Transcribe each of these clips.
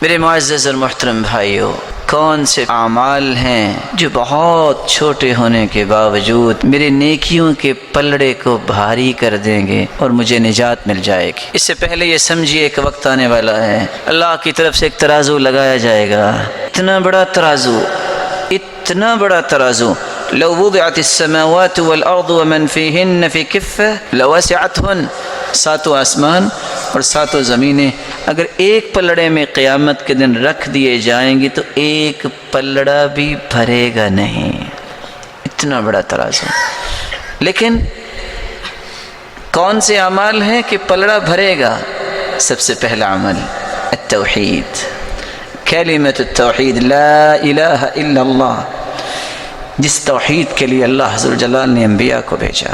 میرے معزز اور محترم بھائیوں، کون سے اعمال ہیں جو بہت چھوٹے ہونے کے باوجود میرے نیکیوں کے پلڑے کو بھاری کر دیں گے اور مجھے نجات مل جائے گی؟ اس سے پہلے یہ سمجھیے ایک وقت آنے والا ہے، اللہ کی طرف سے ایک ترازو لگایا جائے گا، اتنا بڑا ترازو لو وضعت السماوات والارض ومن فيهن في كفة لوسعتهن، ساتوں آسمان اور ساتوں زمینیں اگر ایک پلڑے میں قیامت کے دن رکھ دیے جائیں گی تو ایک پلڑا بھی بھرے گا نہیں، اتنا بڑا ترازو۔ لیکن کون سے اعمال ہیں کہ پلڑا بھرے گا؟ سب سے پہلا عمل التوحید، کلمۃ التوحید، لا الہ الا اللہ، جس توحید کے لیے اللہ ذو الجلال نے انبیاء کو بھیجا،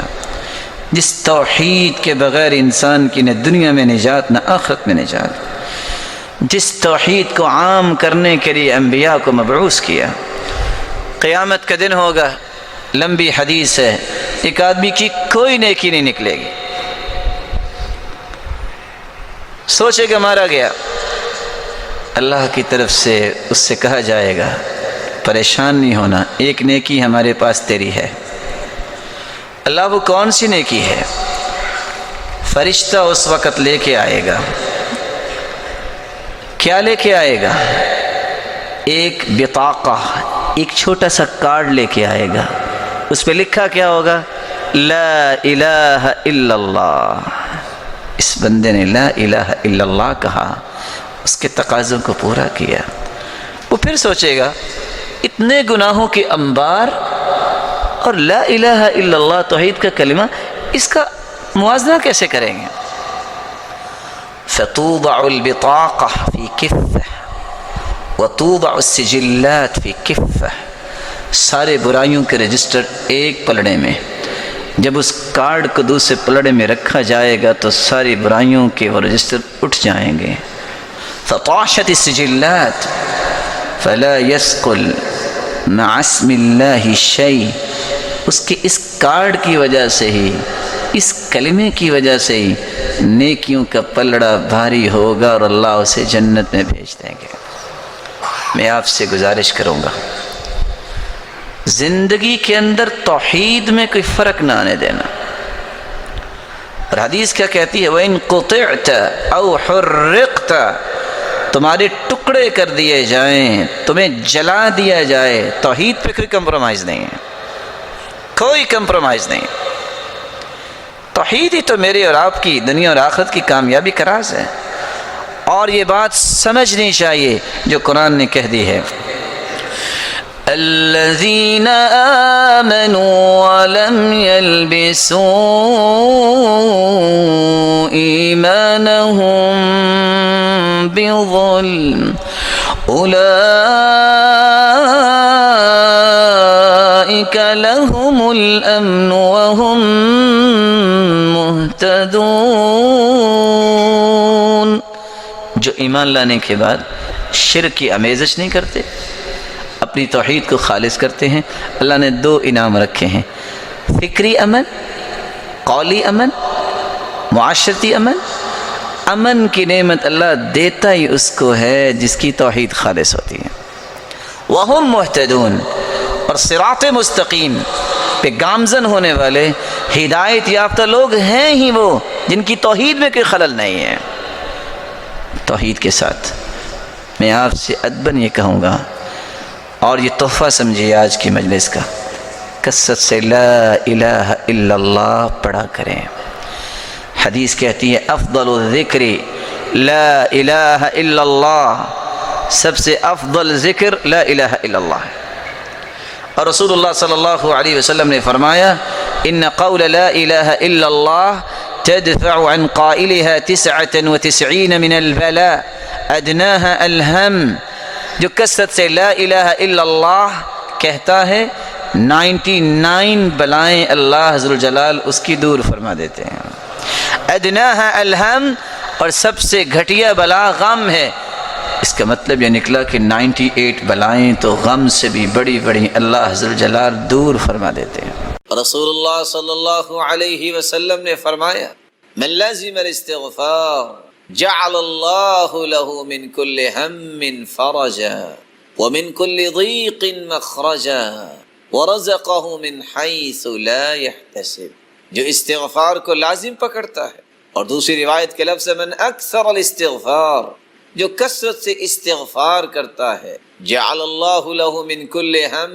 جس توحید کے بغیر انسان کی نہ دنیا میں نجات نہ آخرت میں نجات، جس توحید کو عام کرنے کے لیے انبیاء کو مبعوث کیا۔ قیامت کا دن ہوگا، لمبی حدیث ہے، ایک آدمی کی کوئی نیکی نہیں نکلے گی، سوچے گا مارا گیا، اللہ کی طرف سے اس سے کہا جائے گا پریشان نہیں ہونا، ایک نیکی ہمارے پاس تیری ہے۔ اللہ وہ کون سی نیکی ہے؟ فرشتہ اس وقت لے کے آئے گا، کیا لے کے آئے گا؟ ایک بطاقہ، ایک چھوٹا سا کارڈ لے کے آئے گا، اس پہ لکھا کیا ہوگا؟ لا الہ الا اللہ۔ اس بندے نے لا الہ الا اللہ کہا، اس کے تقاضوں کو پورا کیا۔ وہ پھر سوچے گا اتنے گناہوں کے انبار اور لا الہ الا اللہ توحید کا کلمہ، اس کا موازنہ کیسے کریں گے؟ فتوضع البطاقہ فی کفہ وتوضع السجلات فی کفہ، سارے برائیوں کے رجسٹر ایک پلڑے میں، جب اس کارڈ کو دوسرے پلڑے میں رکھا جائے گا تو ساری برائیوں کے وہ رجسٹر اٹھ جائیں گے۔ فطاشت السجلات فلا يثقل مع اسم اللہ شیء، اس کے اس کارڈ کی وجہ سے ہی، اس کلمے کی وجہ سے ہی نیکیوں کا پلڑا بھاری ہوگا اور اللہ اسے جنت میں بھیج دیں گے۔ میں آپ سے گزارش کروں گا زندگی کے اندر توحید میں کوئی فرق نہ آنے دینا۔ اور حدیث کیا کہتی ہے؟ وَإِن قُطِعْتَ أَوْ حُرِّقْتَ، تمہارے ٹکڑے کر دیے جائیں، تمہیں جلا دیا جائے، توحید پہ کوئی کمپرومائز نہیں ہے، کوئی کمپرومائز نہیں۔ توحید ہی تو میرے اور آپ کی دنیا اور آخرت کی کامیابی کا راز ہے، اور یہ بات سمجھنی چاہیے جو قرآن نے کہہ دی ہے، الذین آمنوا ولم يلبسوا ایمانهم بظلم اولئک لهم الامن وهم مہتدون، جو ایمان لانے کے بعد شرک کی آمیزش نہیں کرتے، اپنی توحید کو خالص کرتے ہیں۔ اللہ نے دو انعام رکھے ہیں، فکری امن، قولی امن، معاشرتی امن۔ امن کی نعمت اللہ دیتا ہی اس کو ہے جس کی توحید خالص ہوتی ہے۔ وَهُمْ مُهْتَدُونَ، اور صراط مستقیم پہ گامزن ہونے والے ہدایت یافتہ لوگ ہیں ہی وہ جن کی توحید میں کوئی خلل نہیں ہے۔ توحید کے ساتھ میں آپ سے ادباً یہ کہوں گا، اور یہ تحفہ سمجھیے آج کی مجلس کا، کثرت سے لا الہ الا اللہ پڑھا کریں۔ حدیث کہتی ہے افضل الذکر لا الہ الا اللہ، سب سے افضل ذکر لا الہ الا اللہ ہے۔ اور رسول اللہ صلی اللہ علیہ وسلم نے فرمایا ان قول لا الہ الا اللہ تدفع عن قائلها 99 من البلاء ادناها الہم، جو کثرت سے لا الہ الا اللہ کہتا ہے 99 بلائیں اللہ ذو الجلال اس کی دور فرما دیتے ہیں۔ ادناها الہم، اور سب سے گھٹیا بلا غم ہے۔ اس کا مطلب یہ نکلا کہ 98 بلائیں تو غم سے بھی بڑی بڑی اللہ ذو الجلال دور فرما دیتے ہیں۔ رسول اللہ صلی اللہ علیہ وسلم نے فرمایا من لازم الاستغفار جعل اللہ لہ من کل ہم فرجا ومن کل ضیق مخرجا ورزقہ من حیث لا یحتسب، جو استغفار کو لازم پکڑتا ہے، اور دوسری روایت کے لفظ من اکثر الاستغفار، جو کثرت سے استغفار کرتا ہے، جعل اللہ لہ من کل ہم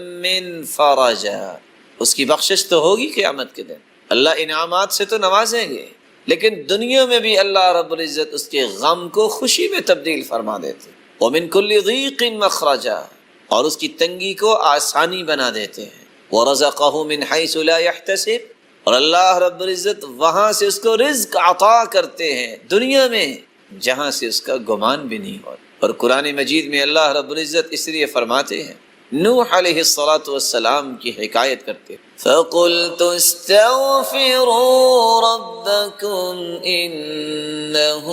فرجا، اس کی بخشش تو ہوگی قیامت کے دن، اللہ انعامات سے تو نوازیں گے، لیکن دنیا میں بھی اللہ رب العزت اس کے غم کو خوشی میں تبدیل فرما دیتے، ومن کل ضیق مخرجا، اور اس کی تنگی کو آسانی بنا دیتے ہیں، ورزقہ من حیث لا یحتسب، اور اللہ رب العزت وہاں سے اس کو رزق عطا کرتے ہیں دنیا میں جہاں سے اس کا گمان بھی نہیں ہو۔ اور قرآن مجید میں اللہ رب العزت اس لیے فرماتے ہیں، نوح علیہ السلام کی حکایت کرتے ہیں، فَقُلْتُ اسْتَغْفِرُوا رَبَّكُمْ إِنَّهُ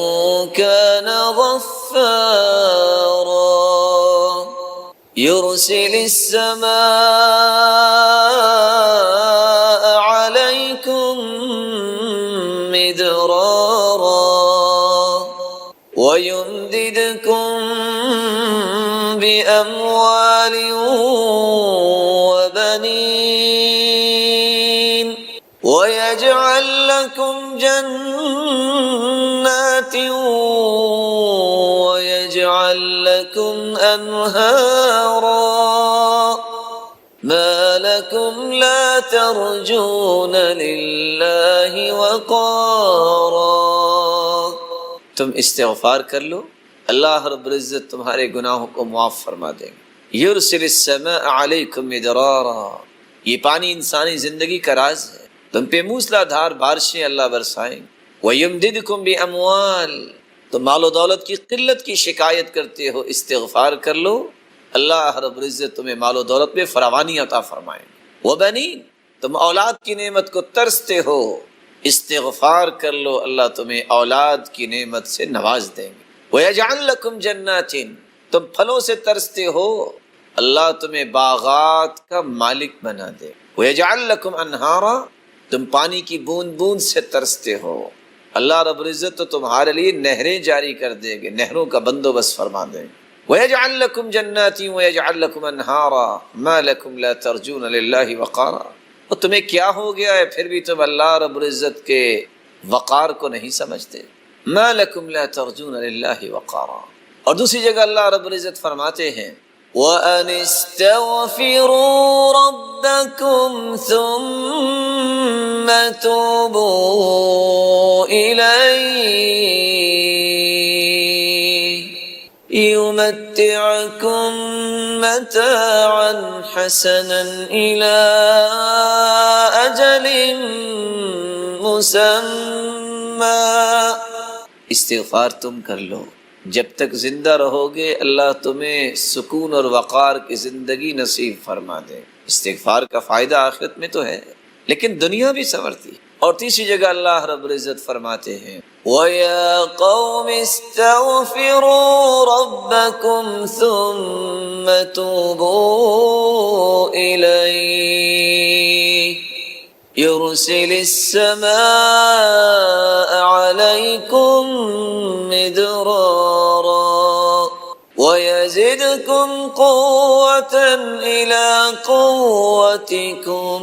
كَانَ غَفَّارًا يُرْسِلِ السَّمَاءَ عَلَيْكُمْ مِدْرَارًا وَيُمْدِدْكُمْ بِأَمْوَالٍ وَبَنِينَ وَيَجْعَلْ لَكُمْ جَنَّاتٍ وَيَجْعَلْ لَكُمْ أَنْهَارًا مَا لَكُمْ لَا تَرْجُونَ لِلَّهِ وَقَارًا۔ تم استغفار کر لو، اللہ رب العزت تمہارے گناہوں کو معاف فرما دیں گے۔ یرسل السماء علیکم مدرارا، یہ پانی انسانی زندگی کا راز ہے، تم پہ موسلا دھار بارشیں اللہ برسائیں گے۔ وَيُمْدِدْكُمْ بِأَمْوَالٍ، تم مال و دولت کی قلت کی شکایت کرتے ہو، استغفار کر لو، اللہ رب العزت تمہیں مال و دولت میں فراوانی عطا فرمائیں گے۔ وَبَنِينَ، تم اولاد کی نعمت کو ترستے ہو، استغفار کر لو، اللہ تمہیں اولاد کی نعمت سے نواز دیں گے۔ وَيَجْعَلْ لَكُمْ جَنَّاتٍ، تم پھلوں سے ترستے ہو، اللہ تمہیں باغات کا مالک بنا دے۔ وَيَجْعَلْ لَكُمْ أَنْهَارًا، تم پانی کی بوند بوند سے ترستے ہو، اللہ رب العزت تو تمہارے لیے نہریں جاری کر دیں گے، نہروں کا بندوبست فرما دیں گے۔ وَيَجْعَلْ لَكُمْ جَنَّاتٍ وَيَجْعَلْ لَكُمْ أَنْهَارًا مَا لَكُمْ لَا تَرْجُونَ لِلَّهِ وَقَارًا، اور تمہیں کیا ہو گیا ہے پھر بھی تم اللہ رب العزت کے وقار کو نہیں سمجھتے؟ مَا لَكُمْ لَا تَرْجُونَ لِلَّهِ وَقَارًا۔ اور دوسری جگہ اللہ رب العزت فرماتے ہیں، وَأَنِ اسْتَغْفِرُوا رَبَّكُمْ ثُمَّ تُوبُوا إِلَيْهِ يُمَتِّعْكُمْ مَتَاعًا حَسَنًا إِلَىٰ أَجَلٍ مُّسَمًّى، استغفار تم کر لو، جب تک زندہ رہو گے اللہ تمہیں سکون اور وقار کی زندگی نصیب فرما دے۔ استغفار کا فائدہ آخرت میں تو ہے لیکن دنیا بھی سنورتی۔ اور تیسری جگہ اللہ رب العزت فرماتے ہیں، وَيَا قَوْمِ اسْتَغْفِرُوا رَبَّكُمْ ثُمَّ تُوبُوا إِلَيْهِ يُرْسِلِ السَّمَاءَ عَلَيْكُمْ مِدْرَارًا وَيَزِدْكُمْ قُوَّةً إِلَىٰ قُوَّتِكُمْ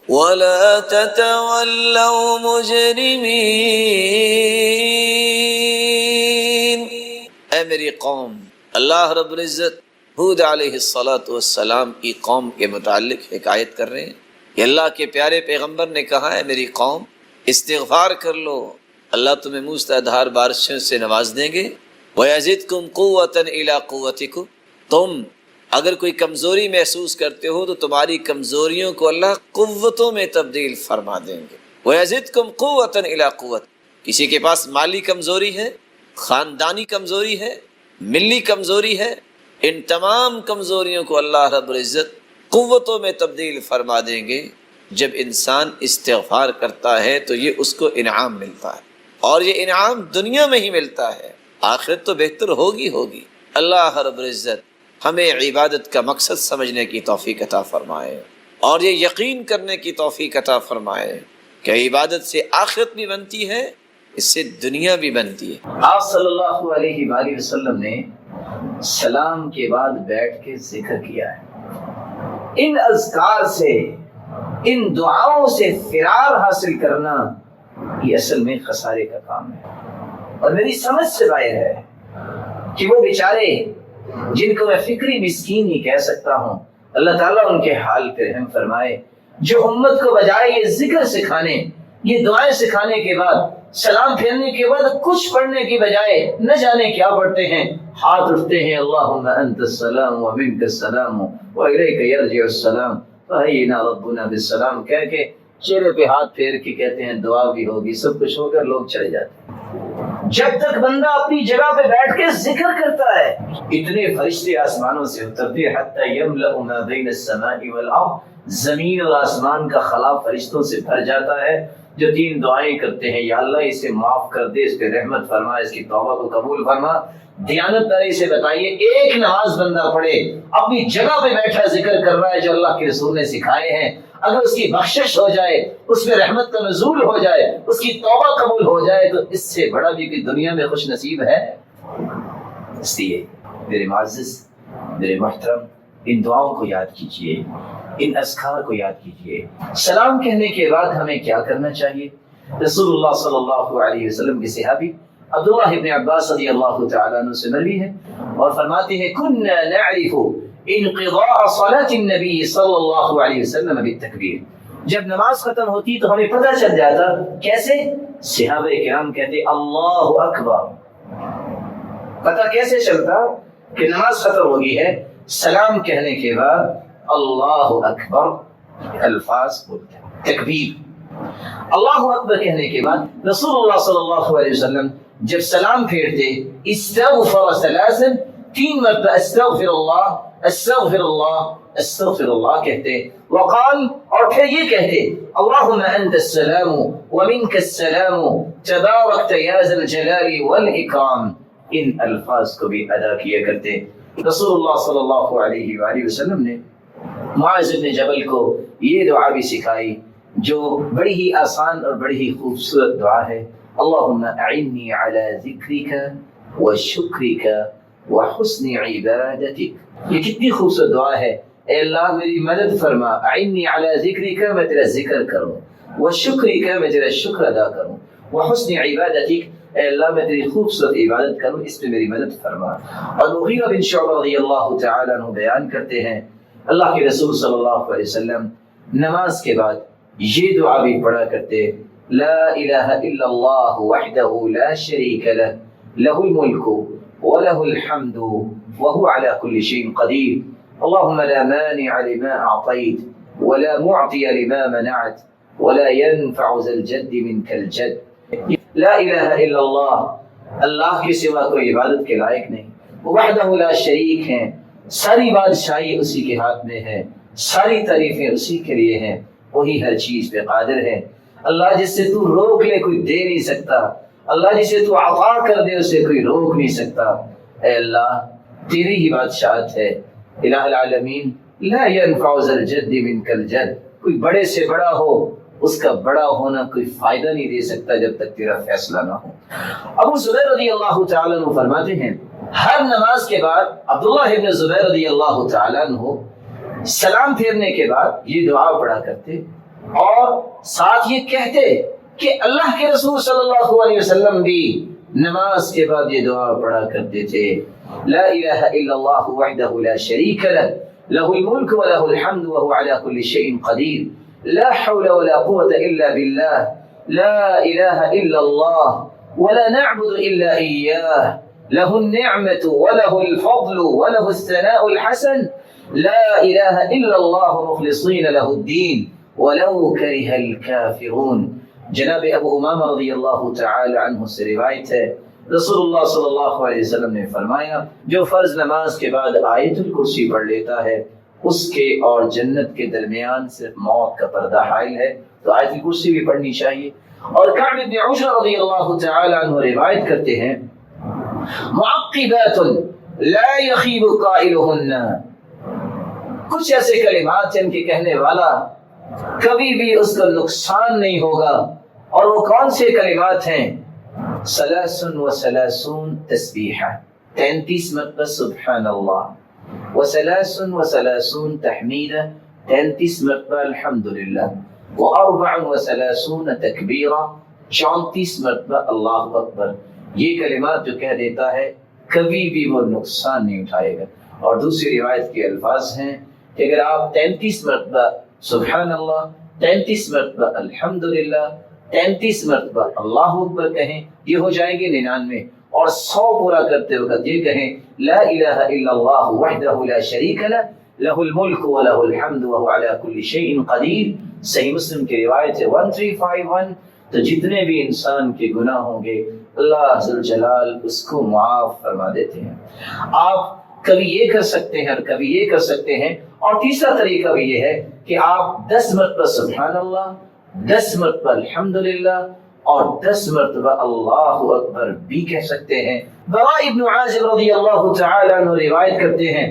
وَلَا تَتَوَلَّوْا مُجْرِمِينَ۔ اے میری قوم، اللہ رب العزت ہود علیہ السلام کی قوم کے متعلق حکایت کر رہے ہیں کہ اللہ کے پیارے پیغمبر نے کہا ہے میری قوم استغفار کر لو، اللہ تمہیں موسلا دھار بارشوں سے نواز دیں گے۔ وَيَزِدْكُمْ قُوَّةً إِلَىٰ قُوَّتِكُمْ، تم اگر کوئی کمزوری محسوس کرتے ہو تو تمہاری کمزوریوں کو اللہ قوتوں میں تبدیل فرما دیں گے۔ وَيَزِدْكُمْ قُوَّةً إِلَىٰ قُوَّتِكُمْ، کسی کے پاس مالی کمزوری ہے، خاندانی کمزوری ہے، ملی کمزوری ہے، ان تمام کمزوریوں کو اللہ رب العزت قوتوں میں تبدیل فرما دیں گے۔ جب انسان استغفار کرتا ہے تو یہ اس کو انعام ملتا ہے، اور یہ انعام دنیا میں ہی ملتا ہے، آخرت تو بہتر ہوگی۔ اللہ رب العزت ہمیں عبادت کا مقصد سمجھنے کی توفیق عطا فرمائے اور یہ یقین کرنے کی توفیق عطا فرمائے کہ عبادت سے آخرت بھی بنتی ہے اس سے دنیا بھی بنتی ہے۔ آپ صلی اللہ علیہ وآلہ وسلم نے سلام کے بعد بیٹھ کے ذکر کیا ہے۔ ان اذکار سے، ان دعاؤں سے فرار حاصل کرنا یہ اصل میں خسارے کا کام ہے، اور میری سمجھ سے باہر ہے کہ وہ بیچارے جن کو میں فکری مسکین ہی کہہ سکتا ہوں، اللہ تعالیٰ ان کے حال پہ رحم فرمائے، جو امت کو بجائے یہ ذکر سکھانے، یہ دعائیں سکھانے کے بعد، سلام پھیرنے کے بعد کچھ پڑھنے کی بجائے نہ جانے کیا پڑھتے ہیں، ہاتھ اٹھتے ہیں اللہم انت السلام و منک السلام و الیک یرجع السلام فحینا ربنا بالسلام کہہ کے چہرے پہ ہاتھ پھیر کے کہتے ہیں دعا بھی ہوگی، سب کچھ ہو کر لوگ چلے جاتے ہیں۔ جب تک بندہ اپنی جگہ پہ بیٹھ کے ذکر کرتا ہے، اتنے فرشتے آسمانوں سے اترتے ہیں حتی یملأ ما بین السماء والارض، زمین اور آسمان کا خلا فرشتوں سے بھر جاتا ہے، جو 3 دعائیں کرتے ہیں، یا اللہ اسے معاف کر دے، اس پہ رحمت فرما، اس کی توبہ کو قبول فرما۔ دیانت داری سے بتائیے، ایک نماز بندہ پڑھے، اپنی جگہ پہ بیٹھا ذکر کر رہا ہے جو اللہ کے رسول نے سکھائے ہیں، اگر اس کی بخشش ہو جائے، اس میں رحمت کا نزول ہو جائے، اس کی توبہ قبول ہو جائے، تو اس سے بڑا بھی کوئی دنیا میں خوش نصیب ہے؟ اس لیے میرے معزز، میرے محترم، ان دعاؤں کو یاد کیجئے، ان اذکار کو یاد کیجئے۔ سلام کہنے کے بعد ہمیں کیا کرنا چاہیے؟ رسول اللہ صلی اللہ علیہ وسلم کے صحابی عبداللہ ابن عباس رضی اللہ تعالیٰ عنہ سے مروی ہے اور فرماتے ہیں كنا نعرف انقضاء صلاة النبی صلی اللہ علیہ وسلم بالتکبیر، جب نماز ختم ہوتی تو ہمیں پتہ چل جاتا، کیسے؟ صحابہ کرام کہتے اللہ اکبر، پتہ کیسے چلتا کہ نماز ختم ہو گئی ہے؟ سلام کہنے کے بعد اللہ اکبر الفاظ بولتے ہیں، تکبیر، اللہ اکبر کہنے کے بعد رسول اللہ صلی اللہ علیہ وسلم جب سلام پھیرتے استغفر ثلاثا، 3 مرتبہ استغفر اللہ استغفر اللہ استغفر اللہ کہتے، وقال، اور پھر یہ کہتے اللہم انت السلام ومنک السلام تبارکت یا ذا الجلال والاکرام، ان الفاظ کو بھی ادا کیا کرتے۔ رسول اللہ صلی اللہ علیہ وآلہ وسلم نے معاذ بن جبل کو یہ دعا بھی سکھائی جو بڑی ہی آسان اور بڑی ہی خوبصورت دعا ہے، اللہم اعنی علی ذکرک وشکرک وحسن عبادتک۔ یہ کتنی خوبصورت دعا ہے، اے اللہ میری مدد فرما، اعنی علی ذکرک، میں تیرا ذکر کروں، وشکرک، میں تیرا شکر ادا کروں، وحسن عبادتک، اے اللہ میں تیری خوبصورت عبادت کروں، اس پہ میری مدد فرما۔ اور مغیرہ بن شعبہ رضی اللہ تعالیٰ عنہ بیان کرتے ہیں اللہ کے رسول صلی اللہ علیہ وسلم نماز کے بعد یہ دعا بھی پڑھا کرتے، لا الہ الا اللہ وحدہ لا شریک لہ، لہ الملک ولہ الحمد وهو على كل شيء قدير، اللهم لا مانع لما أعطيت ولا معطي لما منعت ولا ينفع ذا الجد منك الجد۔ لا الہ الا اللہ، اللہ کے سوا کوئی عبادت کے لائق نہیں، وحدہ لا شریک ہیں، ساری بادشاہی اسی کے ہاتھ میں ہے، ساری تعریفیں اسی کے لیے ہیں، وہی ہر چیز پہ قادر ہے۔ اللہ جس سے تو روک لے کوئی دے نہیں سکتا، اللہ جسے تو عطا کر دے اسے کوئی روک نہیں سکتا۔ اے اللہ تیری ہی بادشاہت ہے، الہ العالمین، لا ينفع ذا الجد منک الجد، کوئی بڑے سے بڑا ہو اس کا بڑا ہونا کوئی فائدہ نہیں دے سکتا جب تک تیرا فیصلہ نہ ہو۔ ابو زبیر رضی اللہ تعالیٰ عنہ فرماتے ہیں ہر نماز کے بعد عبداللہ ابن زبیر رضی اللہ تعالیٰ عنہ سلام پھیرنے کے بعد یہ دعا پڑھا کرتے اور ساتھ یہ کہتے کہ اللہ کے رسول صلی اللہ علیہ وسلم بھی نماز کے بعد یہ دعا پڑھا کرتے تھے، لا الہ الا اللہ وحدہ لا شریک لہ، لہ الملک ولہ الحمد وهو على كل شيء قدیر، لا حول ولا قوة الا باللہ، لا الہ الا اللہ ولا نعبد الا ایاہ، لہ النعمة ولہ الفضل ولہ الثناء الحسن، لا الہ الا اللہ مخلصین لہ الدین ولو کرہ الکافرون۔ جناب ابو امامہ رضی اللہ تعالی عنہ سے روایت ہے رسول اللہ صلی اللہ علیہ وسلم نے فرمایا جو فرض نماز کے بعد آیت الکرسی پڑھ لیتا ہے اس کے اور جنت کے درمیان صرف موت کا پردہ حائل ہے، تو آیت الکرسی بھی پڑھنی چاہیے۔ اور کعب بن عجرہ رضی اللہ تعالی عنہ روایت کرتے ہیں معقبات لا یخیب قائلہن، کچھ ایسے کلمات جن کے کہنے والا کبھی بھی اس کا نقصان نہیں ہوگا، اور وہ کون سے کلمات ہیں؟ ثلاث وثلاثون تسبیحہ 33 مرتبہ سبحان اللہ، وثلاث وثلاثون تحمیدہ 33 مرتبہ الحمدللہ، واربع وثلاثون تکبیرہ 34 مرتبہ اللہ اکبر۔ یہ کلمات جو کہہ دیتا ہے کبھی بھی وہ نقصان نہیں اٹھائے گا۔ اور دوسری روایت کے الفاظ ہیں کہ اگر آپ 33 مرتبہ سبحان اللہ، 33 مرتبہ الحمدللہ، 33 مرتبہ اللہ اکبر کہیں، یہ ہو جائیں گے 99، اور 100 پورا کرتے وقت یہ کہیں لا الہ الا اللہ وحدہ لا شریک لہ لہ الملک ولہ الحمد وہو علی کل شیء قدیر۔ صحیح مسلم کی روایت ہے 1351۔ تو جتنے بھی انسان کے گناہ ہوں گے اللہ ذوالجلال اس کو معاف فرما دیتے ہیں۔ آپ کبھی یہ کر سکتے ہیں اور کبھی یہ کر سکتے ہیں، اور تیسرا طریقہ بھی یہ ہے کہ آپ 10 مرتبہ سبحان اللہ، 10 مرتبہ الحمدللہ اور 10 مرتبہ اللہ اکبر بھی کہہ سکتے ہیں۔ براء ابن عازب رضی اللہ تعالی عنہ روایت کرتے ہیں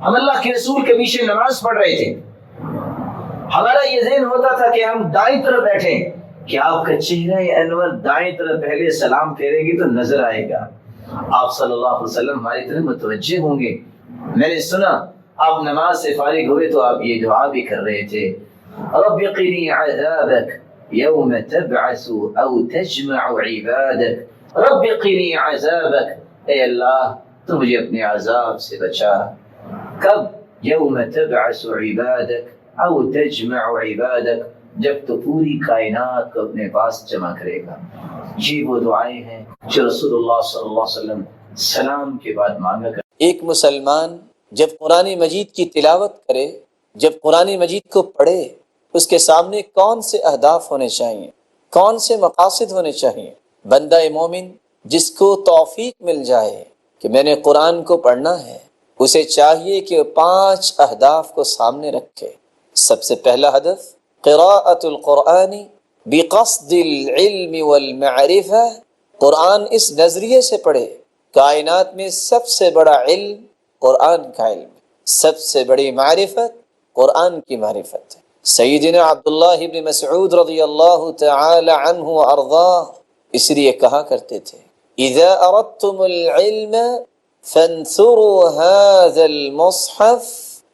ہم اللہ کے رسول کے پیچھے نماز پڑھ رہے تھے، ہمارا یہ ذہن ہوتا تھا کہ ہم دائیں طرف بیٹھیں کہ آپ کا چہرہ انور دائیں طرف پہلے سلام پھیرے گی تو نظر آئے گا، آپ صلی اللہ علیہ وسلم ہماری طرف متوجہ ہوں گے۔ میں نے سنا آپ نماز سے فارغ ہوئے تو آپ یہ دعا بھی کر رہے تھے رب قنی عذابک یوم تبعث او تجمع عبادک، رب قنی عذابک، اے اللہ تو مجھے اپنے عذاب سے بچا، کب؟ یوم تبعث عبادک او تجمع عبادک، جب تو پوری کائنات کو اپنے پاس جمع کرے گا۔ یہ وہ دعائیں ہیں جو رسول اللہ صلی اللہ علیہ وسلم سلام کے بعد مانگا کر۔ ایک مسلمان جب قرآن مجید کی تلاوت کرے، جب قرآن مجید کو پڑھے، اس کے سامنے کون سے اہداف ہونے چاہیے، کون سے مقاصد ہونے چاہیے؟ بندہ مومن جس کو توفیق مل جائے کہ میں نے قرآن کو پڑھنا ہے، اسے چاہیے کہ 5 اہداف کو سامنے رکھے۔ سب سے پہلا ہدف قراءۃ القرآن بقصد العلم والمعرفہ، قرآن اس نظریے سے پڑھے کائنات میں سب سے بڑا علم قرآن کا علم، سب سے بڑی معرفت قرآن کی معرفت ہے۔ سیدنا عبداللہ ابن مسعود رضی اللہ تعالی عنہ وارضاہ اس لیے کہا کرتے تھے اذا اردتم العلم فانثروا هذا المصحف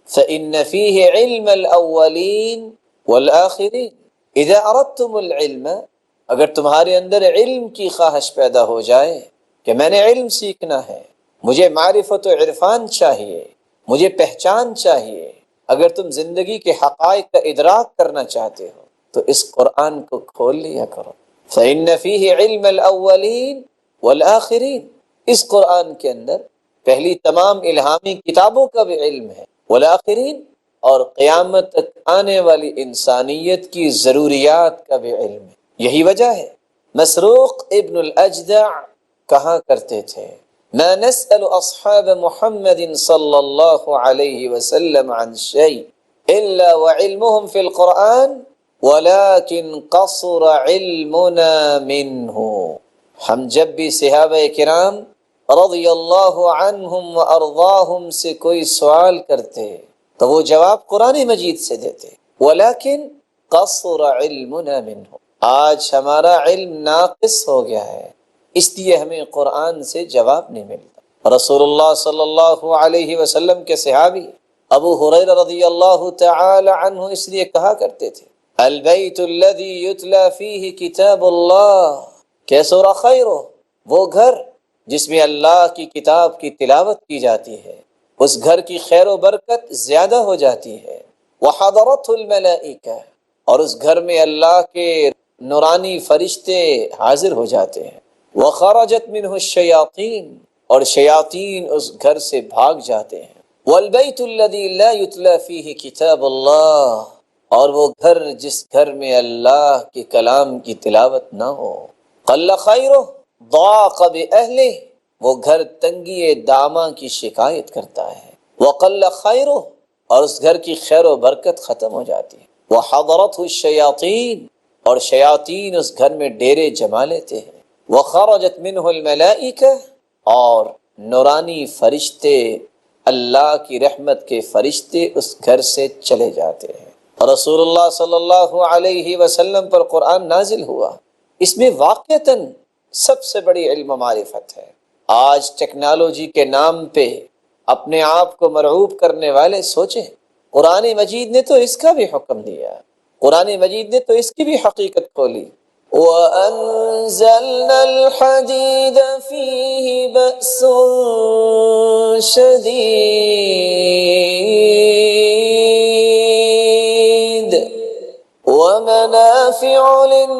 فإن فيه علم الاولین والآخرین۔ اذا اردتم العلم، اگر تمہارے اندر علم کی خواہش پیدا ہو جائے کہ میں نے علم سیکھنا ہے، مجھے معرفت و عرفان چاہیے، مجھے پہچان چاہیے، اگر تم زندگی کے حقائق کا ادراک کرنا چاہتے ہو تو اس قرآن کو کھول لیا کرو۔ فإن فيه علم الاولین والآخرین، اس قرآن کے اندر پہلی تمام الہامی کتابوں کا بھی علم ہے، والآخرین، اور قیامت تک آنے والی انسانیت کی ضروریات کا بھی علم ہے۔ یہی وجہ ہے مسروق ابن الاجدع کہا کرتے تھے ما نسأل اصحاب محمد صلی اللہ علیہ وسلم عن شيء الا وعلمهم في القرآن ولكن قصر علمنا منه۔ ہم جب بھی صحابہ کرام رضی اللہ عنہم وارضاہم سے کوئی سوال کرتے تو وہ جواب قرآن مجید سے دیتے، ولیکن قصر علمنا منہ، آج ہمارا علم ناقص ہو گیا ہے، اس لیے ہمیں قرآن سے جواب نہیں ملتا۔ رسول اللہ صلی اللہ علیہ وسلم کے صحابی ابو ہریرہ رضی اللہ تعالی عنہ اس لیے کہا کرتے تھے البیت الذی یتلی فیہ کتاب اللہ کیسر خیرہ، وہ گھر جس میں اللہ کی کتاب کی تلاوت کی جاتی ہے اس گھر کی خیر و برکت زیادہ ہو جاتی ہے۔ وحضرته الملائکہ، اور اس گھر میں اللہ کے نورانی فرشتے حاضر ہو جاتے ہیں۔ وخرجت منہ الشیاطین، اور شیاطین اس گھر سے بھاگ جاتے ہیں۔ والبیت الذی لا یتلی فیہ کتاب اللہ، اور وہ گھر جس گھر میں اللہ کے کلام کی تلاوت نہ ہو قل خیرہ ضاق بأہلہ، وہ گھر تنگی داماں کی شکایت کرتا ہے۔ وقل خیرہ، اور اس گھر کی خیر و برکت ختم ہو جاتی ہے۔ وحضرته الشیاطین، اور شیاطین اس گھر میں ڈیرے جما لیتے ہیں۔ وخرجت منہ الملائکہ، اور نورانی فرشتے اللہ کی رحمت کے فرشتے اس گھر سے چلے جاتے ہیں۔ رسول اللہ صلی اللہ علیہ وسلم پر قرآن نازل ہوا، اس میں واقعتاً سب سے بڑی علم و معرفت ہے۔ آج ٹیکنالوجی کے نام پہ اپنے آپ کو مرعوب کرنے والے سوچیں، قرآن مجید نے تو اس کا بھی حکم دیا، قرآن مجید نے تو اس کی بھی حقیقت کھولی۔ وَأَنزَلْنَا الْحَدِيدَ فِيهِ بَأْسٌ شَدِيدٌ وَمَنَافِعُ لِلنَّاسِ،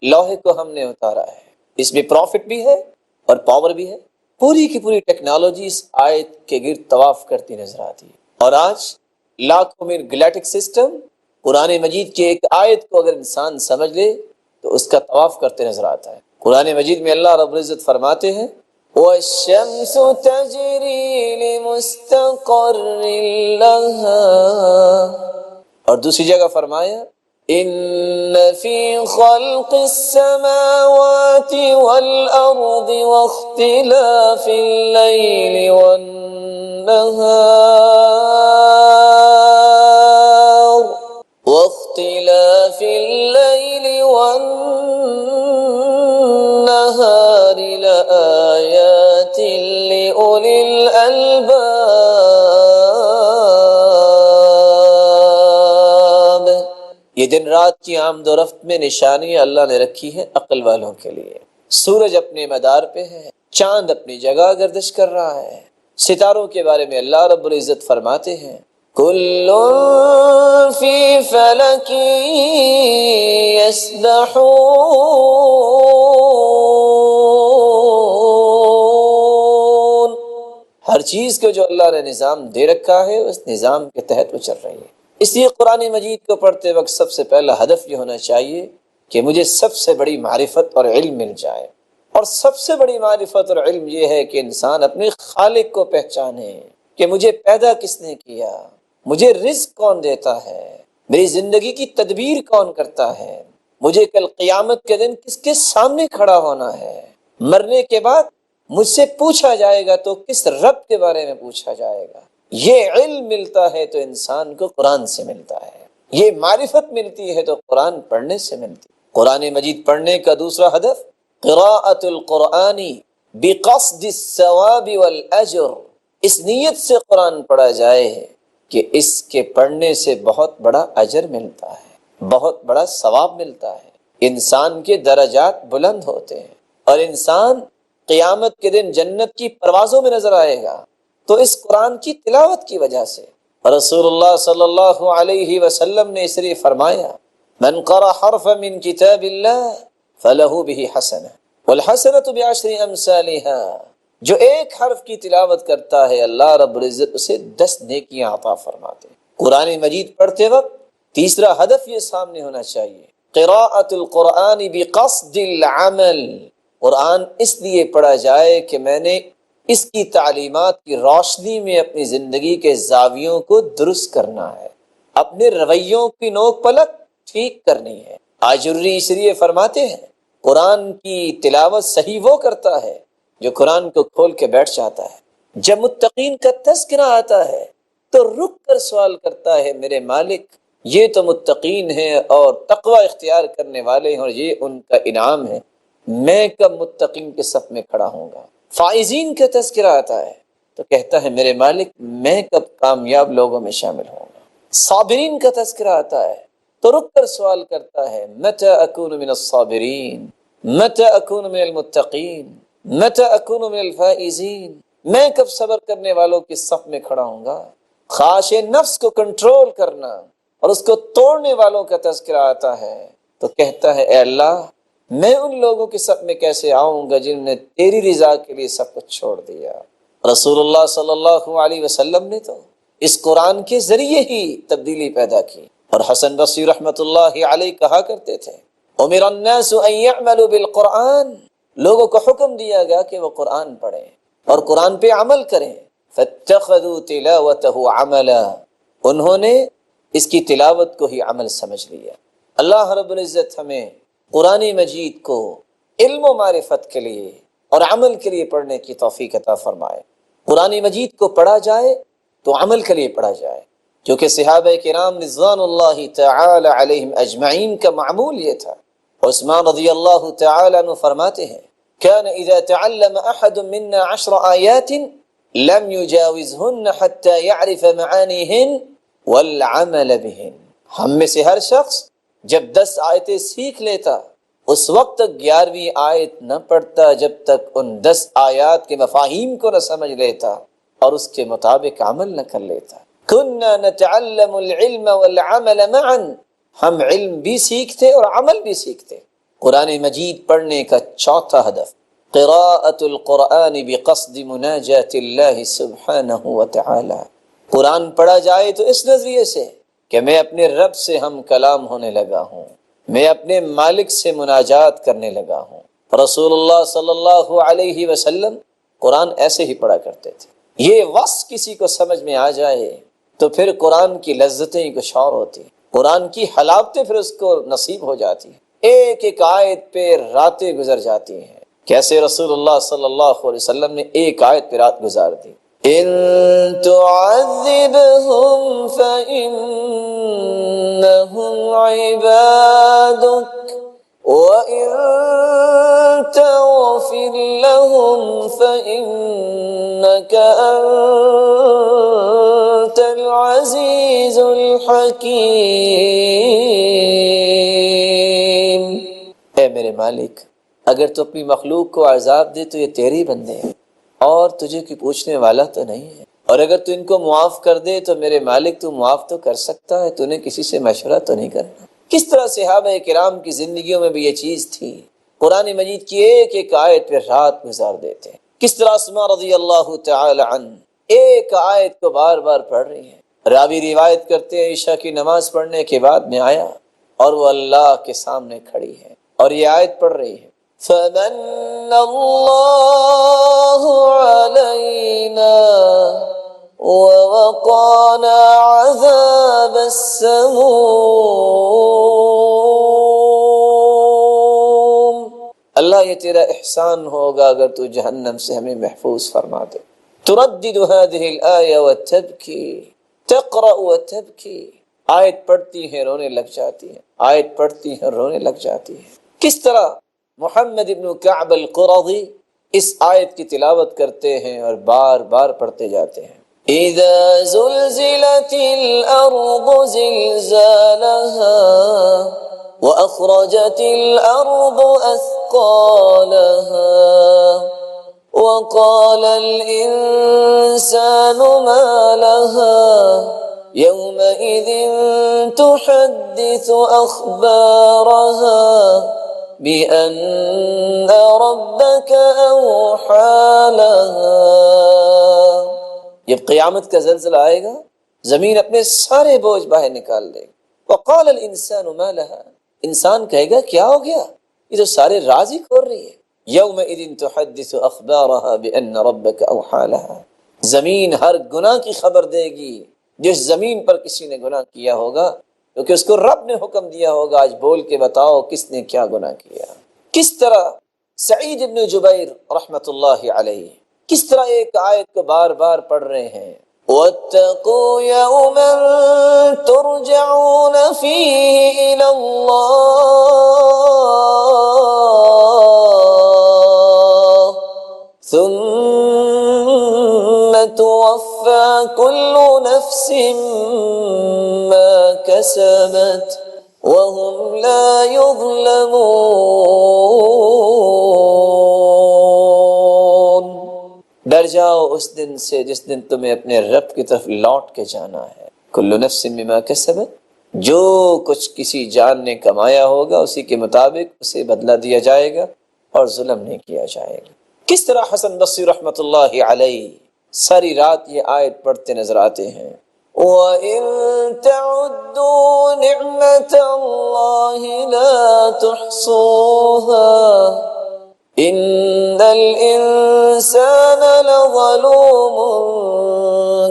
لوہے کو ہم نے اتارا ہے، اس میں پروفٹ بھی ہے اور پاور بھی ہے۔ پوری کی پوری ٹیکنالوجی اس آیت کے گرد طواف کرتی نظر آتی ہے، اور آج لاکھوں میں گلیکٹک سسٹم قرآن مجید کی ایک آیت کو اگر انسان سمجھ لے تو اس کا طواف کرتے نظر آتا ہے۔ قرآن مجید میں اللہ رب العزت فرماتے ہیں وَالشَّمْسُ تَجْرِي لِمُسْتَقَرٍّ لَهَا، اور دوسری جگہ فرمایا إِنَّ فِي خَلْقِ السَّمَاوَاتِ وَالْأَرْضِ وَاخْتِلَافِ اللَّيْلِ وَالنَّهَارِ لَآيَاتٍ لِأُولِي الْأَلْبَابِ، یہ دن رات کی آمد و رفت میں نشانیاں اللہ نے رکھی ہیں عقل والوں کے لیے۔ سورج اپنے مدار پہ ہے، چاند اپنی جگہ گردش کر رہا ہے۔ ستاروں کے بارے میں اللہ رب العزت فرماتے ہیں کل فی فلک یسبحون، ہر چیز کو جو اللہ نے نظام دے رکھا ہے اس نظام کے تحت وہ چل رہی ہے۔ اس لیے قرآن مجید کو پڑھتے وقت سب سے پہلا ہدف یہ ہونا چاہیے کہ مجھے سب سے بڑی معرفت اور علم مل جائے، اور سب سے بڑی معرفت اور علم یہ ہے کہ انسان اپنے خالق کو پہچانے کہ مجھے پیدا کس نے کیا، مجھے رزق کون دیتا ہے، میری زندگی کی تدبیر کون کرتا ہے، مجھے کل قیامت کے دن کس کے سامنے کھڑا ہونا ہے، مرنے کے بعد مجھ سے پوچھا جائے گا تو کس رب کے بارے میں پوچھا جائے گا۔ یہ علم ملتا ہے تو انسان کو قرآن سے ملتا ہے، یہ معرفت ملتی ہے تو قرآن پڑھنے سے ملتی ہے۔ قرآن مجید پڑھنے کا دوسرا ہدف قراءۃ القرآن بقصد الثواب والاجر، اس نیت سے قرآن پڑھا جائے کہ اس کے پڑھنے سے بہت بڑا اجر ملتا ہے، بہت بڑا ثواب ملتا ہے، انسان کے درجات بلند ہوتے ہیں اور انسان قیامت کے دن جنت کی پروازوں میں نظر آئے گا، تو اس قرآن کی تلاوت کی وجہ سے۔ رسول اللہ صلی اللہ علیہ وسلم نے اس لیے فرمایا من قرأ حرفا من کتاب اللہ فلہ بہ حسنہ والحسنۃ بعشر امثالها، جو ایک حرف کی تلاوت کرتا ہے اللہ رب العزت اسے 10 نیکیاں عطا فرماتے ہیں۔ قرآن مجید پڑھتے وقت تیسرا ہدف یہ سامنے ہونا چاہیے قراءۃ القرآن بقصد العمل، قرآن اس لیے پڑھا جائے کہ میں نے اس کی تعلیمات کی روشنی میں اپنی زندگی کے زاویوں کو درست کرنا ہے، اپنے رویوں کی نوک پلک ٹھیک کرنی ہے۔ آجری اس لیے فرماتے ہیں قرآن کی تلاوت صحیح وہ کرتا ہے جو قرآن کو کھول کے بیٹھ جاتا ہے، جب متقین کا تذکرہ آتا ہے تو رک کر سوال کرتا ہے میرے مالک یہ تو متقین ہیں اور تقوی اختیار کرنے والے ہیں اور یہ ان کا انعام ہے، میں کب متقین کے صف میں کھڑا ہوں گا۔ فائزین کا تذکرہ آتا ہے تو کہتا ہے میرے مالک میں کب کامیاب لوگوں میں شامل ہوں گا۔ صابرین کا تذکرہ آتا ہے تو رک کر سوال کرتا ہے متی اکون من الصابرین، متی اکون من المتقین، متی اکون من الفائزین، میں کب صبر کرنے والوں کی صف میں کھڑا ہوں گا۔ خواہش نفس کو کنٹرول کرنا اور اس کو توڑنے والوں کا تذکرہ آتا ہے تو کہتا ہے اے اللہ میں ان لوگوں کے صف میں کیسے آؤں گا جنہوں نے تیری رضا کے لیے سب کچھ چھوڑ دیا۔ رسول اللہ صلی اللہ علیہ وسلم نے تو اس قرآن کے ذریعے ہی تبدیلی پیدا کی، اور حسن بصری رحمۃ اللہ علیہ کہا کرتے تھے امر الناس ان يعملوا بالقرآن، لوگوں کو حکم دیا گیا کہ وہ قرآن پڑھیں اور قرآن پہ عمل کریں، فاتخذوا تلاوته عملا، انہوں نے اس کی تلاوت کو ہی عمل سمجھ لیا۔ اللہ رب العزت ہمیں قرآن مجید کو علم و معرفت کے لیے اور عمل کے لیے پڑھنے کی توفیق عطا فرمائے۔ قرآن مجید کو پڑھا جائے تو عمل کے لیے پڑھا جائے، کیونکہ صحابہ کرام رضوان اللہ تعالی علیہم اجمعین کا معمول یہ تھا۔ عثمان رضی اللہ تعالی عنہ فرماتے ہیں كان اذا تعلم احد منا 10 آیات لم يجاوزهن حتى يعرف معانيهن والعمل بهن۔ ہم میں سے ہر شخص جب 10 آیتیں سیکھ لیتا اس وقت تک 11ویں آیت نہ پڑھتا جب تک ان 10 آیات کے مفاہیم کو نہ سمجھ لیتا اور اس کے مطابق عمل نہ کر لیتا۔ كنا نتعلم العلم والعمل معا، ہم علم بھی سیکھتے اور عمل بھی سیکھتے۔ قرآن مجید پڑھنے کا چوتھا ہدف قراءۃ القرآن بقصد مناجات اللہ سبحانہ وتعالی۔ قرآن پڑھا جائے تو اس نظریے سے کہ میں اپنے رب سے ہم کلام ہونے لگا ہوں، میں اپنے مالک سے مناجات کرنے لگا ہوں۔ رسول اللہ صلی اللہ علیہ وسلم قرآن ایسے ہی پڑھا کرتے تھے۔ یہ وصف کسی کو سمجھ میں آ جائے تو پھر قرآن کی لذتیں کچھ اور ہوتی ہیں، قرآن کی حلاوتیں پھر اس کو نصیب ہو جاتی ہیں۔ ایک ایک آیت پہ راتیں گزر جاتی ہیں، کیسے رسول اللہ صلی اللہ علیہ وسلم نے ایک آیت پہ رات گزار دی۔ ان تعذبهم فإنهم عبادك وإن تغفر لهم فإنك أنت العزيز الحكيم۔ اے میرے مالک، اگر تو اپنی مخلوق کو عذاب دے تو یہ تیرے بندے ہیں اور تجھے کوئی پوچھنے والا تو نہیں ہے، اور اگر تو ان کو معاف کر دے تو میرے مالک تو معاف تو کر سکتا ہے، تو نے کسی سے مشورہ تو نہیں کرنا۔ کس طرح صحابہ کرام کی زندگیوں میں بھی یہ چیز تھی، قرآن مجید کی ایک ایک آیت پہ رات گزار دیتے ہیں۔ کس طرح اسماء رضی اللہ تعالی عنہ ایک آیت کو بار بار پڑھ رہی ہیں۔ راوی روایت کرتے ہیں عشاء کی نماز پڑھنے کے بعد میں آیا اور وہ اللہ کے سامنے کھڑی ہے اور یہ آیت پڑھ رہی ہے فَمَنَّ اللَّهُ عَلَيْنَا وَوَقَانَا عَذَابَ السَّمُومِ۔ اللہ یہ تیرا احسان ہوگا اگر تو جہنم سے ہمیں محفوظ فرما دے۔ تردد هذه الآية وتبكي تقرأ وتبكي، آیت پڑھتی ہیں رونے لگ جاتی ہیں، آیت پڑھتی ہیں رونے لگ جاتی ہیں۔ کس طرح محمد ابن کعب القرظی اس آیت کی تلاوت کرتے ہیں اور بار بار پڑھتے جاتے ہیں۔ اذا زلزلت الارض زلزالها واخرجت الارض اثقالها وقال الانسان ما لها يومئذ تحدث اخبارها بأن ربك أوحى لها۔ جب قیامت کا زلزلہ آئے گا زمین اپنے سارے بوجھ باہر نکال دے گی۔ وقال الانسان ما لها، انسان کہے گا کیا ہو گیا، یہ تو سارے راز ہی کھول رہی ہے۔ یومئذ تحدث اخبارها بأن ربك اوحى لها، زمین ہر گناہ کی خبر دے گی، جس زمین پر کسی نے گناہ کیا ہوگا کیونکہ اس کو رب نے حکم دیا ہوگا آج بول کے بتاؤ کس نے کیا گناہ کیا۔ کس طرح سعید ابن جبیر رحمت اللہ علیہ کس طرح ایک آیت کو بار بار پڑھ رہے ہیں وَاتَّقُوا يَوْمًا تُرْجَعُونَ فِيهِ إِلَى اللَّهِ ثُمَّ تُوَفَّى كُلُّ نَفْسٍ مَا كَسَبَتْ وَهُمْ لَا يُظْلَمُونَ۔ ڈر جاؤ اس دن سے جس دن تمہیں اپنے رب کی طرف لوٹ کے جانا ہے۔ کل نفس بما کسبت، جو کچھ کسی جان نے کمایا ہوگا اسی کے مطابق اسے بدلہ دیا جائے گا اور ظلم نہیں کیا جائے گا۔ کس طرح حسن بصری رحمت اللہ علیہ ساری رات یہ آیت پڑھتے نظر آتے ہیں وَإِن تَعُدُّوا نِعْمَةَ اللَّهِ لَا تُحْصُوهَا إِنَّ الْإِنسَانَ لَظَلُومٌ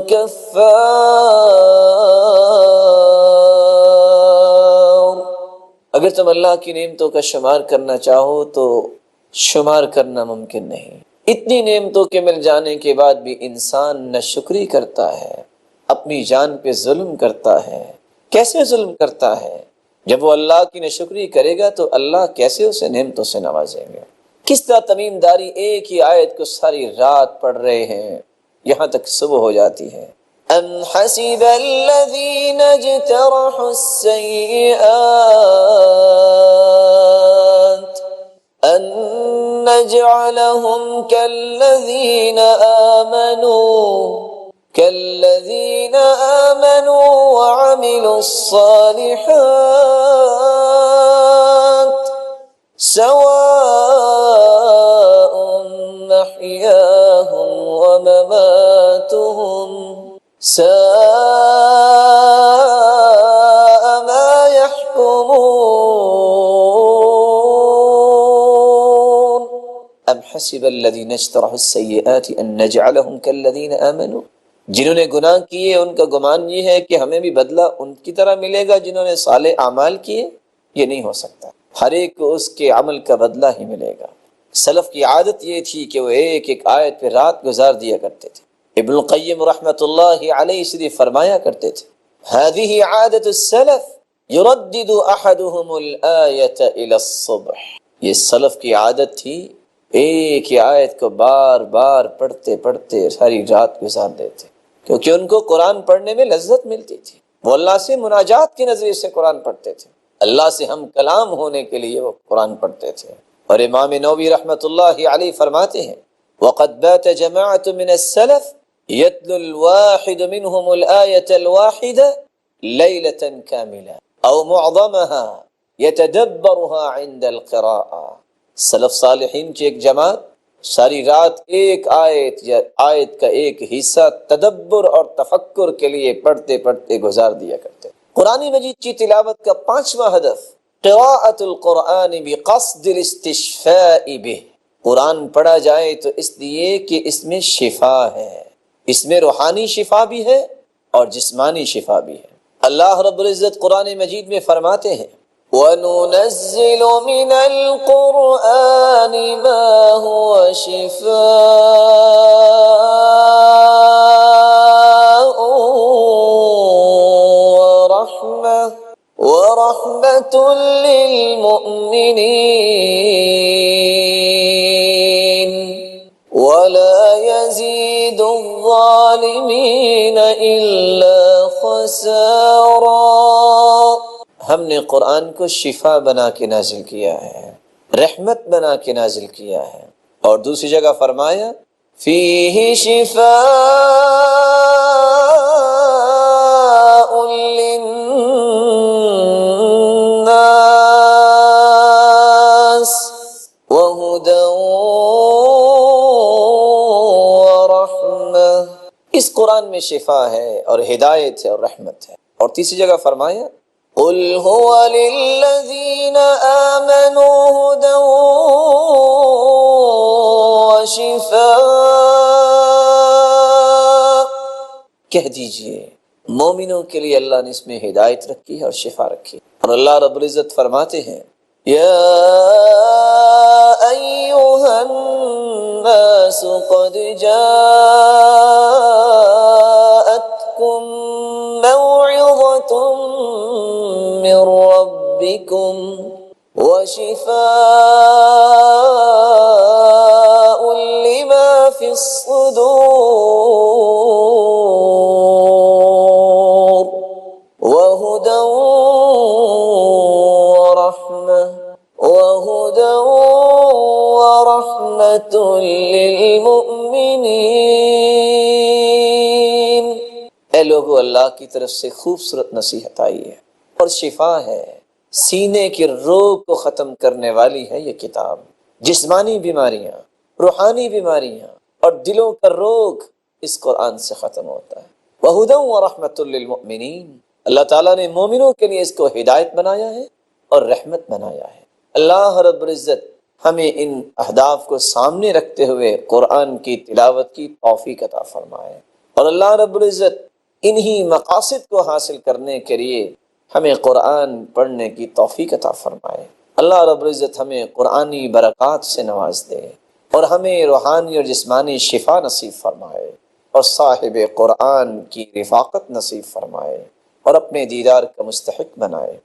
كَفَّارٌ۔ اگر تم اللہ کی نعمتوں کا شمار کرنا چاہو تو شمار کرنا ممکن نہیں۔ اتنی نعمتوں کے مل جانے کے بعد بھی انسان ناشکری کرتا ہے، اپنی جان پہ ظلم کرتا ہے. کیسے ظلم کرتا ہے؟ جب وہ اللہ کی ناشکری کرے گا تو اللہ کیسے اسے نعمتوں سے نوازیں گے؟ کس طرح تمیم داری ایک ہی آیت کو ساری رات پڑھ رہے ہیں یہاں تک صبح ہو جاتی ہے. ام حسب الذین اجترحوا السیئات ان نجعلهم كالذين آمنوا وعملوا الصالحات سواء محياهم ومماتهم ساء ما يحكمون. ام حسب الذين اجترحوا السيئات ان نجعلهم كالذين آمنوا، جنہوں نے گناہ کیے ان کا گمان یہ ہے کہ ہمیں بھی بدلہ ان کی طرح ملے گا جنہوں نے صالح اعمال کیے. یہ نہیں ہو سکتا، ہر ایک کو اس کے عمل کا بدلہ ہی ملے گا. سلف کی عادت یہ تھی کہ وہ ایک ایک آیت پہ رات گزار دیا کرتے تھے. ابن القیم رحمۃ اللہ علیہ سے فرمایا کرتے تھے هذه عادت السلف يردد احدهم الآیۃ الى الصبح. یہ سلف کی عادت تھی، ایک ہی آیت کو بار بار پڑھتے پڑھتے ساری رات گزار دیتے، کیونکہ ان کو قرآن پڑھنے میں لذت ملتی تھی. وہ اللہ سے مناجات کے نظریے سے قرآن پڑھتے تھے، اللہ سے ہم کلام ہونے کے لیے وہ قرآن پڑھتے تھے. اور امام نووی رحمۃ اللہ علیہ فرماتے ہیں وَقَدْ بَاتَ جَمَاعَةٌ مِنَ السَّلَفِ يَتْلُو الْوَاحِدُ مِنْهُمُ الْآيَةَ الْوَاحِدَةَ لَيْلَةً كَامِلَةً أَوْ مُعْظَمَهَا يَتَدَبَّرُهَا عِنْدَ الْقِرَاءَةِ. سلف صالحین کی ایک جماعت ساری رات ایک آیت یا آیت کا ایک حصہ تدبر اور تفکر کے لیے پڑھتے پڑھتے گزار دیا کرتے. قرآن مجید کی تلاوت کا 5واں ہدف قراءۃ القرآن بقصد الاستشفاء به. قرآن پڑھا جائے تو اس لیے کہ اس میں شفا ہے، اس میں روحانی شفا بھی ہے اور جسمانی شفا بھی ہے. اللہ رب العزت قرآن مجید میں فرماتے ہیں وَنُنَزِّلُ مِنَ الْقُرْآنِ مَا هُوَ شِفَاءٌ وَرَحْمَةٌ لِّلْمُؤْمِنِينَ وَلَا يَزِيدُ الظَّالِمِينَ إِلَّا خَسَارًا. ہم نے قرآن کو شفا بنا کے نازل کیا ہے، رحمت بنا کے نازل کیا ہے. اور دوسری جگہ فرمایا فیہ شفاء للناس وہدی ورحمہ. اس قرآن میں شفا ہے اور ہدایت ہے اور رحمت ہے. اور تیسری جگہ فرمایا قل هو للذین آمنوا ہدی وشفاء. کہہ دیجئے مومنوں کے لیے اللہ نے اس میں ہدایت رکھی ہے اور شفا رکھی. اور اللہ رب العزت فرماتے ہیں یا ایھا الناس قد جاءتکم موعظۃ من ربکم وشفاء لما فی الصدور وہدی ورحمۃ للمؤمنین. اے لوگو، اللہ کی طرف سے خوبصورت نصیحت آئی ہے اور شفا ہے، سینے کی روگ کو ختم کرنے والی ہے یہ کتاب. جسمانی بیماریاں، روحانی بیماریاں اور دلوں کا روگ اس قرآن سے ختم ہوتا ہے. وَهُدًى وَرَحْمَةٌ لِّلْمُؤْمِنِينَ. اللہ تعالیٰ نے مومنوں کے لیے اس کو ہدایت بنایا ہے اور رحمت بنایا ہے. اللہ رب العزت ہمیں ان اہداف کو سامنے رکھتے ہوئے قرآن کی تلاوت کی توفیق عطا فرمائے، اور اللہ رب العزت انہی مقاصد کو حاصل کرنے کے لیے ہمیں قرآن پڑھنے کی توفیق عطا فرمائے. اللہ رب العزت ہمیں قرآنی برکات سے نواز دے اور ہمیں روحانی اور جسمانی شفا نصیب فرمائے، اور صاحب قرآن کی رفاقت نصیب فرمائے اور اپنے دیدار کا مستحق بنائے۔